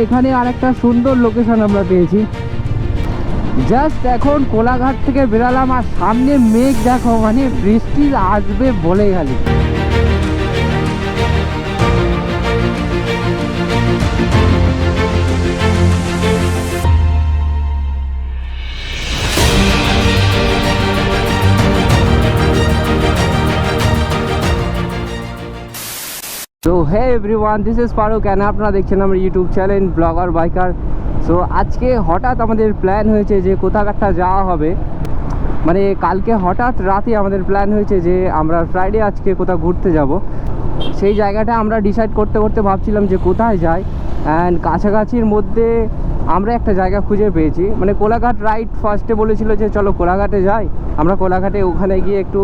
এখানে আরেকটা সুন্দর লোকেশন আমরা পেয়েছি। জাস্ট এখন কোলাঘাট থেকে বেরালাম আর সামনে মেঘ দেখো, মানে বৃষ্টি আসবে বলে গেলি। তো hey everyone, this is Faruk and আপনারা দেখছেন আমার YouTube channel blogger biker. So আজকে হঠাৎ আমাদের প্ল্যান হয়েছে যে কোথাও একটা যাওয়া হবে, মানে কালকে হঠাৎ রাতে আমাদের প্ল্যান হয়েছে যে আমরা ফ্রাইডে আজকে কোথাও ঘুরতে যাব। সেই জায়গাটা আমরা ডিসাইড করতে করতে ভাবছিলাম যে কোথায় যাই, অ্যান্ড কাছাকাছির মধ্যে আমরা একটা জায়গা খুঁজে পেয়েছি। মানে কোলাঘাট রাইড ফার্স্টে বলেছিল যে চলো কোলাঘাটে যাই, আমরা কোলাঘাটে ওখানে গিয়ে একটু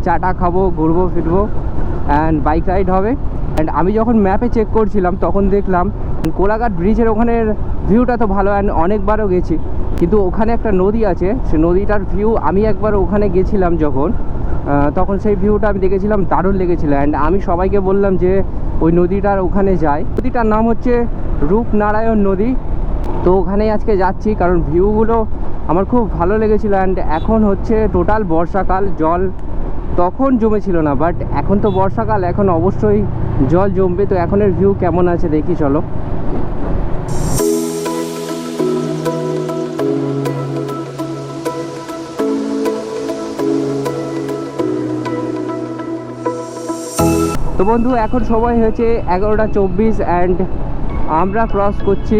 চাটা খাবো, ঘুরবো ফিরবো অ্যান্ড বাইক রাইড হবে। অ্যান্ড আমি যখন ম্যাপে চেক করছিলাম তখন দেখলাম কোলাঘাট ব্রিজের ওখানের ভিউটা তো ভালো, অ্যান্ড অনেকবারও গেছি, কিন্তু ওখানে একটা নদী আছে, সে নদীটার ভিউ আমি একবার ওখানে গেছিলাম যখন, তখন সেই ভিউটা আমি দেখেছিলাম, দারুণ লেগেছিলো। অ্যান্ড আমি সবাইকে বললাম যে ওই নদীটার ওখানে যাই। নদীটার নাম হচ্ছে রূপনারায়ণ নদী। তো ওখানেই আজকে যাচ্ছি কারণ ভিউগুলো আমার খুব ভালো লেগেছিলো। অ্যান্ড এখন হচ্ছে টোটাল বর্ষাকাল, জল তখন জমেছিল না, বাট এখন তো বর্ষাকাল, এখন অবশ্যই জল জমবে। তো এখনের ভিউ কেমন আছে দেখি চলো। তো বন্ধু এখন সময় হয়েছে 11:24 অ্যান্ড আমরা ক্রস করছি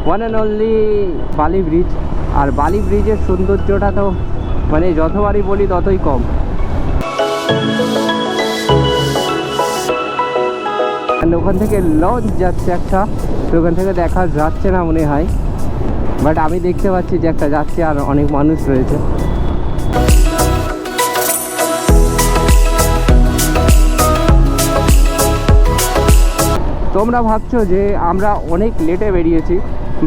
ওয়ান অ্যান্ড অনলি বালি ব্রিজ। আর বালি ব্রিজের সৌন্দর্যটা তো মানে যতবারই বলি ততই কম। ওখান থেকে লঞ্চ যাচ্ছে একটা, তো ওখান থেকে দেখা যাচ্ছে না মনে হয়, বাট আমি দেখতে পাচ্ছি যে একটা যাচ্ছে আর অনেক মানুষ রয়েছে। তোমরা ভাবছো যে আমরা অনেক লেটে বেরিয়েছি,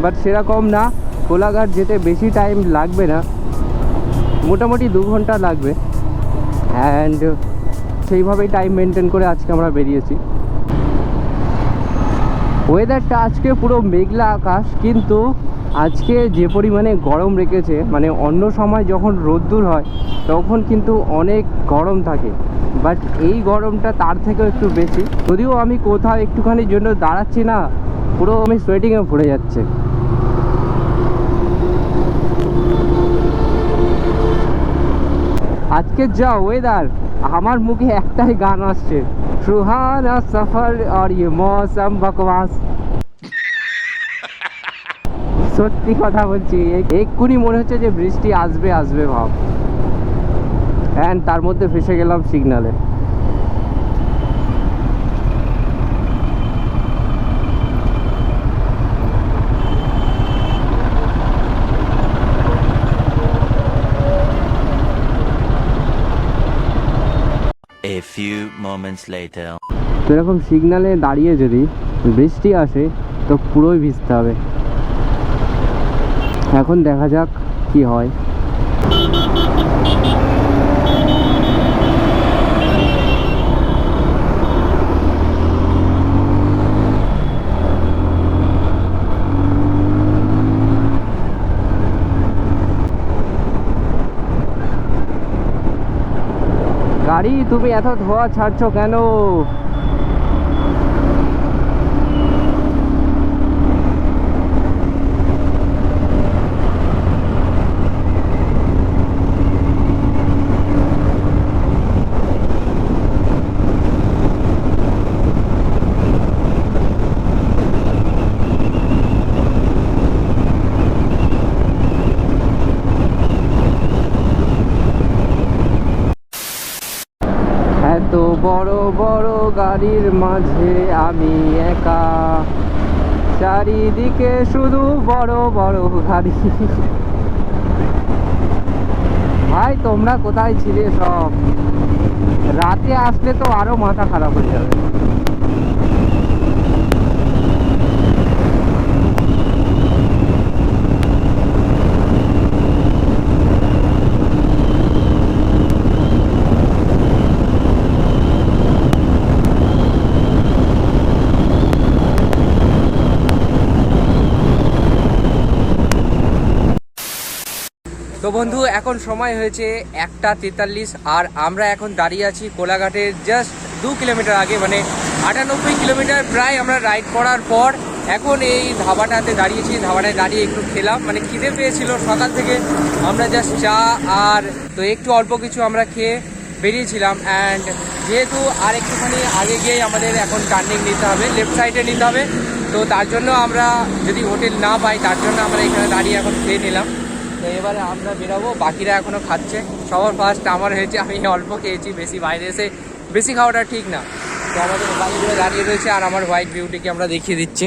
বাট সেরকম না। কোলাঘাট যেতে বেশি টাইম লাগবে না, মোটামুটি 2 ঘন্টা লাগবে, অ্যান্ড সেইভাবেই টাইম মেনটেন করে আজকে আমরা বেরিয়েছি। ওয়েদারটা আজকে পুরো মেঘলা আকাশ, কিন্তু আজকে যে পরিমাণে গরম রেখেছে, মানে অন্য সময় যখন রোদ্দুর হয় তখন কিন্তু অনেক গরম থাকে, বাট এই গরমটা তার থেকেও একটু বেশি। যদিও আমি কোথাও একটুখানির জন্য দাঁড়াচ্ছি না, পুরো আমি সোয়েটিংয়ে পড়ে যাচ্ছে। আজকে যা ওয়েদার, আমার মুখে একটাই গান আসছে, সুহানা সফর আর ইয়ে মৌসম বকওয়াস। সত্যি কথা বলছি, এক্ষুনি মনে হচ্ছে যে বৃষ্টি আসবে আসবে ভাব, অ্যান্ড তার মধ্যে ফেসে গেলাম সিগনালে। A few moments later. তো এরকম সিগনালে দাঁড়িয়ে যদি বৃষ্টি আসে তো পুরোই ভিজতে হবে। এখন দেখা যাক কি হয়। গাড়ি তুমি এত ধোয়া ছাড়ছো কেন? এত বড় বড় গাড়ির মাঝে আমি একা, চারিদিকে শুধু বড় বড় গাড়ি। ভাই তোমরা কোথায় ছিলে সব? রাতে আসলে তো আরো মাথা খারাপ হয়ে যাবে। বন্ধু এখন সময় হয়েছে 1:43 আর আমরা এখন দাঁড়িয়ে আছি কোলাঘাটের জাস্ট 2 কিলোমিটার আগে, মানে 98 কিলোমিটার প্রায় আমরা রাইড করার পর এখন এই ধাবাটাতে দাঁড়িয়েছি। ধাবাটায় দাঁড়িয়ে একটু খেলাম, মানে খিদে পেয়েছিল সকাল থেকে, আমরা জাস্ট চা আর তো একটু অল্প কিছু আমরা খেয়ে বেরিয়েছিলাম। অ্যান্ড যেহেতু আর একটুখানি আগে গিয়েই আমাদের এখন টার্নিং নিতে হবে, লেফট সাইডে নিতে হবে, তো তার জন্য আমরা যদি হোটেল না পাই তার জন্য আমরা এখানে দাঁড়িয়ে এখন খেয়ে নিলাম। তো এবারে আমরা বেরোবো, বাকিরা এখনও খাচ্ছে। সবার ফার্স্ট আমার হয়েছে, আমি অল্প খেয়েছি, বেশি বাইরে এসে বেশি খাওয়াটা ঠিক না। তো আমাদের বাড়িগুলো দাঁড়িয়ে রয়েছে আর আমার হোয়াইট বিউটিকে আমরা দেখিয়ে দিচ্ছি।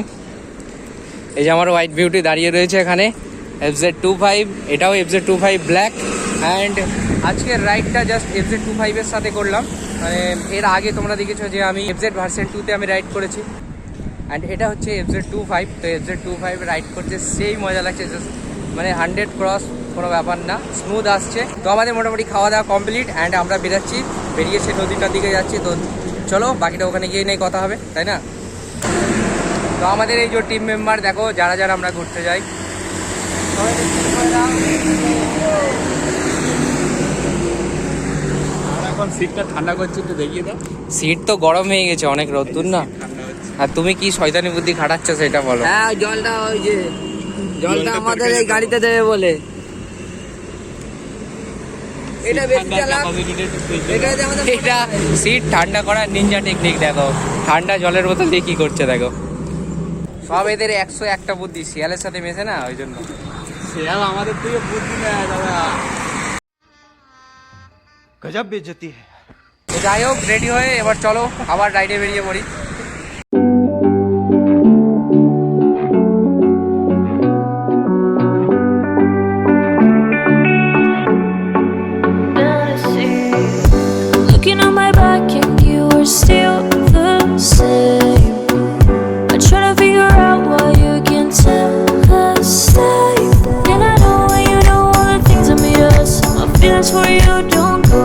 এই যে আমার হোয়াইট বিউটি দাঁড়িয়ে রয়েছে এখানে, FZ25, এটাও FZ25 ব্ল্যাক। অ্যান্ড আজকের রাইডটা জাস্ট FZ25 এর সাথে করলাম, মানে এর আগে তোমরা দেখেছো যে আমি FZ ভার্সন 2তে আমি রাইড করেছি। অ্যান্ড এটা হচ্ছে FZ25, তো FZ25 রাইড করতে সেই মজা লাগছে, জাস্ট মানে 100 ক্রস কোনো ব্যাপার না, স্মুথ আসছে। তো আমাদের মোটামুটি খাওয়া দাওয়া কমপ্লিট অ্যান্ড আমরা বেরোচ্ছি, বেরিয়ে সে নদীটার দিকে যাচ্ছি। তো চলো বাকিটা ওখানে গিয়ে নেই কথা হবে, তাই না? তো আমাদের এই যে টিম মেম্বার দেখো, যারা যারা আমরা ঘুরতে যাই এখন সিটটা ঠান্ডা করছে, একটু দেখিয়ে দাও। সিট তো গরম হয়ে গেছে, অনেক রোদ্দুর না। আর তুমি কি শয়তানি বুদ্ধি খাটাচ্ছ সেটা বলো। হ্যাঁ, জলটা ওই যে জলটা আমাদের এই গাড়িতে দেবে বলে, এটা বেশি চালাক, এটা সিট ঠান্ডা করার নিনজা টেকনিক। দেখো ঠান্ডা জলের বোতল দিয়ে কি করছে দেখো। সব এদের 101টা বুদ্ধি, শিয়ালের সাথে মেশে না, ওই জন্য। শিয়াল আমাদের থেকে বুদ্ধি নেয় দাদা, গজব বেজতি। যাই হোক, রেডি হয়ে এবার চলো আবার রাইডে বেরিয়ে পড়ি। Looking on my back and you were still the same. I try to figure out why you can tell the same. And I know when you know all the things I made us. My feelings for you don't go.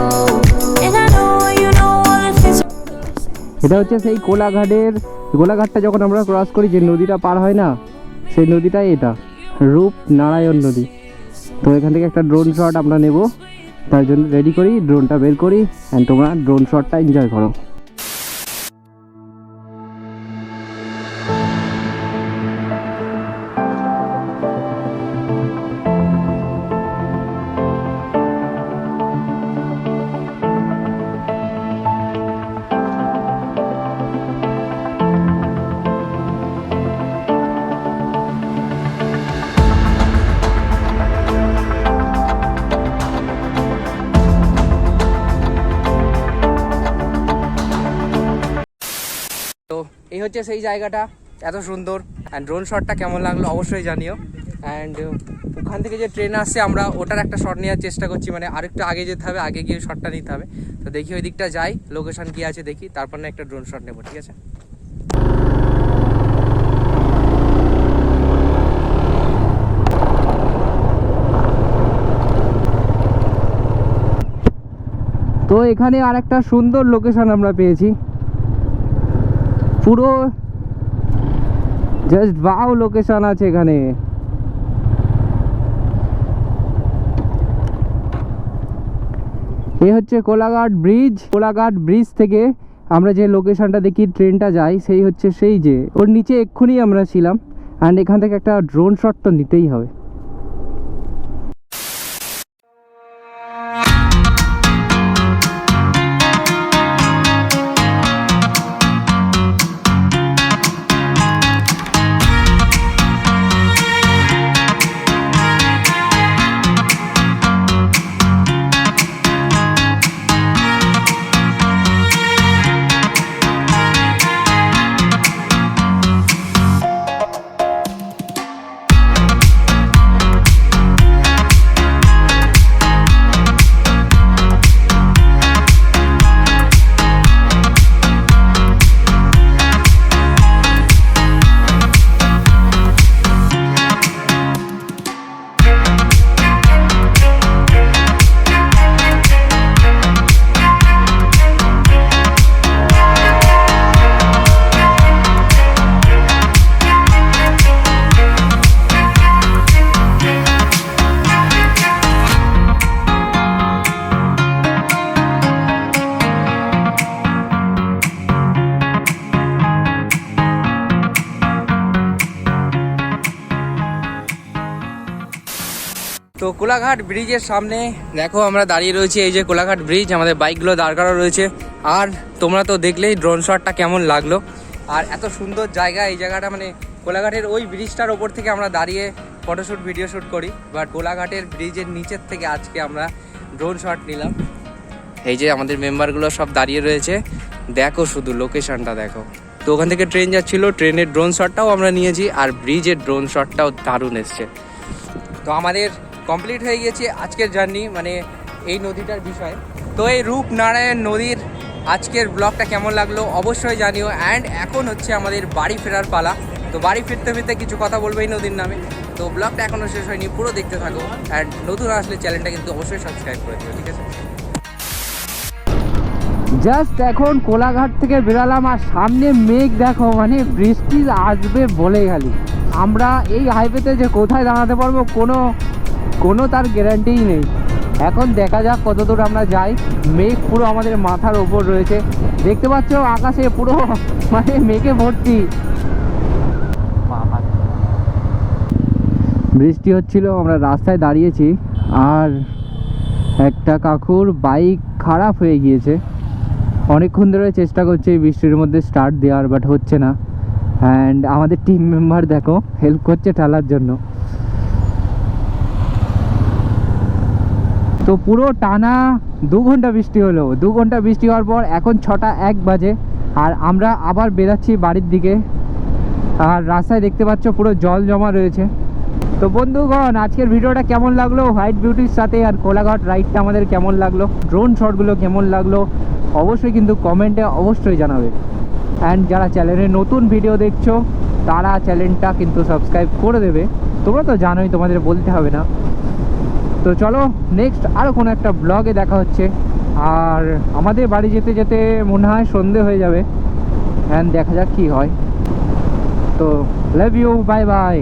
And I know when you know all the things. এটা হচ্ছে সেই কোলাঘাটটা যখন আমরা cross করি, যে নদীটা পার হয় না, সেই নদীটাই এটা রূপনারায়ণ নদী। তো এখান থেকে একটা ড্রোন শট আমরা নেব, তার জন্য রেডি করি, ড্রোনটা বের করি অ্যান্ড তোমরা ড্রোন শটটা এনজয় করো। তো এই হচ্ছে সেই জায়গাটা, এত সুন্দর। অ্যান্ড ড্রোন শটটা কেমন লাগলো অবশ্যই জানিও। অ্যান্ড ওখান থেকে যে ট্রেন আসছে, আমরা ওটার একটা শট নেওয়ার চেষ্টা করছি, মানে আরেকটু আগে যেতে হবে, আগে গিয়ে শটটা নিতে হবে। তো দেখি ওই দিকটা যাই, লোকেশন কি আছে দেখি, তারপর না একটা ড্রোন শট নেবো, ঠিক আছে? তো এখানে আর একটা সুন্দর লোকেশন আমরা পেয়েছি, পুরো জাস্ট ওয়াও লোকেশন আছে এখানে। এই হচ্ছে কোলাঘাট ব্রিজ থেকে আমরা যে লোকেশনটা দেখি ট্রেনটা যায়, সেই হচ্ছে সেই যে ওর নিচে এক্ষুনি আমরা ছিলাম। অ্যান্ড এখান থেকে একটা ড্রোন শট তো নিতেই হবে। কোলাঘাট ব্রিজের সামনে দেখো আমরা দাঁড়িয়ে রয়েছি, এই যে কোলাঘাট ব্রিজ, আমাদের বাইকগুলো দাঁড় করা রয়েছে। আর তোমরা তো দেখলেই ড্রোন শটটা কেমন লাগলো, আর এত সুন্দর জায়গা এই জায়গাটা, মানে কোলাঘাটের ওই ব্রিজটার ওপর থেকে আমরা দাঁড়িয়ে ফটোশ্যুট ভিডিও শ্যুট করি, বাট কোলাঘাটের ব্রিজের নিচের থেকে আজকে আমরা ড্রোন শট নিলাম। এই যে আমাদের মেম্বারগুলো সব দাঁড়িয়ে রয়েছে, দেখো শুধু লোকেশনটা দেখো। তো ওখান থেকে ট্রেন যাচ্ছিল, ট্রেনের ড্রোন শটটাও আমরা নিয়েছি, আর ব্রিজের ড্রোন শটটাও দারুণ এসছে। তো আমাদের কমপ্লিট হয়ে গেছে আজকের জার্নি, মানে এই নদীটার বিষয়। তো এই রূপনারায়ণ নদীর আজকের ব্লগটা কেমন লাগলো অবশ্যই জানিও। অ্যান্ড এখন হচ্ছে আমাদের বাড়ি ফেরার পালা। তো বাড়ি ফিরতে ফিরতে কিছু কথা বলবো এই নদীর নামে। তো ব্লগটা এখনও শেষ হয়নি, পুরো দেখতে থাকো। অ্যান্ড নতুন আসলে চ্যানেলটা কিন্তু অবশ্যই সাবস্ক্রাইব করে দিও, ঠিক আছে? জাস্ট এখন কোলাঘাট থেকে বেরালাম, আর সামনে মেঘ দেখো, মানে বৃষ্টি আসবে বলে খালি। আমরা এই হাইওয়েতে যে কোথায় দাঁড়াতে পারবো কোনো তার গ্যারান্টিই নেই। এখন দেখা যাক কত দূর আমরা যাই। মেঘ পুরো আমাদের মাথার ওপর রয়েছে, দেখতে পাচ্ছ আকাশে পুরো মানে মেঘে ভর্তি। বৃষ্টি হচ্ছিল, আমরা রাস্তায় দাঁড়িয়েছি, আর একটা কাকুর বাইক খারাপ হয়ে গিয়েছে। অনেকক্ষণ ধরে চেষ্টা করছে এই বৃষ্টির মধ্যে স্টার্ট দেওয়ার, বাট হচ্ছে না। অ্যান্ড আমাদের টিম মেম্বার দেখো হেল্প করছে ঠেলার জন্য। তো পুরো টানা 2 ঘন্টা বৃষ্টি হলো। 2 ঘন্টা বৃষ্টি হওয়ার পর এখন 6:01 বাজে, আর আমরা আবার বেরাচ্ছি বাড়ির দিকে। আর রাস্তায় দেখতে পাচ্ছ পুরো জল জমা রয়েছে। তো বন্ধুগণ, আজকের ভিডিওটা কেমন লাগলো হোয়াইট বিউটির সাথে, আর কোলাঘাট রাইডটা আমাদের কেমন লাগলো, ড্রোন শটগুলো কেমন লাগলো অবশ্যই কিন্তু কমেন্টে অবশ্যই জানাবে। অ্যান্ড যারা চ্যানেলে নতুন ভিডিও দেখছো তারা চ্যানেলটা কিন্তু সাবস্ক্রাইব করে দেবে। তোমরা তো জানোই, তোমাদের বলতে হবে না। তো চলো নেক্সট আরও কোনো একটা ব্লগে দেখা হচ্ছে। আর আমাদের বাড়ি যেতে যেতে মনে হয় সন্ধে হয়ে যাবে, অ্যান্ড দেখা যাক কী হয়। তো লাভ ইউ, বাই বাই।